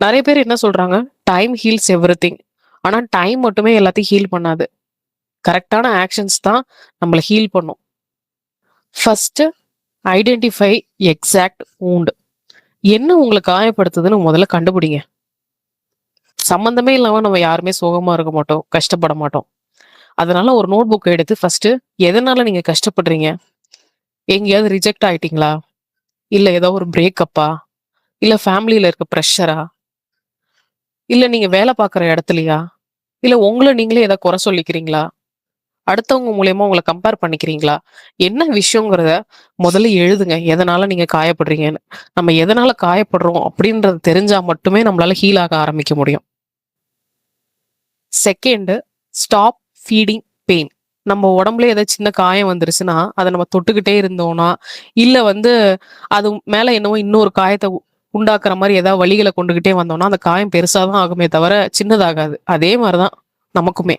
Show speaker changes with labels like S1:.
S1: நிறைய பேர் என்ன சொல்றாங்க, டைம் ஹீல்ஸ் எவ்ரிதிங். ஆனா டைம் மட்டுமே எல்லாத்தையும் ஹீல் பண்ணாது. கரெக்டான ஆக்ஷன்ஸ் தான் நம்மள ஹீல் பண்ணும். First identify exact wound. என்ன உங்களை காயப்படுத்துதுன்னு முதல்ல கண்டுபிடிங்க. சம்பந்தமே இல்லாம நம்ம யாருமே சோகமா இருக்க மாட்டோம், கஷ்டப்பட மாட்டோம். அதனால ஒரு நோட் புக் எடுத்து ஃபர்ஸ்ட் எதனால நீங்க கஷ்டப்படுறீங்க? எங்கேயாவது ரிஜெக்ட் ஆயிட்டீங்களா? இல்ல ஏதோ ஒரு பிரேக்கப்பா? இல்ல ஃபேமிலியில இருக்க ப்ரெஷரா? இல்ல நீங்க வேலை பார்க்குற இடத்துலயா? இல்ல உங்கள நீங்களே ஏதாவது குறை சொல்லிக்கிறீங்களா? அடுத்தவங்க மூலியமா உங்கள கம்பேர் பண்ணிக்கிறீங்களா? என்ன விஷயங்கிறத முதல்ல எழுதுங்க. எதனால நீங்க காயப்படுறீங்கன்னு. நம்ம எதனால காயப்படுறோம் அப்படின்றது தெரிஞ்சா மட்டுமே நம்மளால ஹீல் ஆக ஆரம்பிக்க முடியும். Second, stop feeding pain. நம்ம உடம்புல ஏதாவது சின்ன காயம் வந்துருச்சுன்னா, அத நம்ம தொட்டுக்கிட்டே இருந்தோம்னா, இல்ல அது மேல என்னவோ இன்னொரு காயத்த உண்டாக்குற மாரி ஏதாவது வலிகள கொண்டுகிட்டே வந்தோம்னா, அந்த காயம் பெருசா தான் ஆகுமே தவிர, சின்னதாகாது. அதே மாரி தான் நமக்குமே.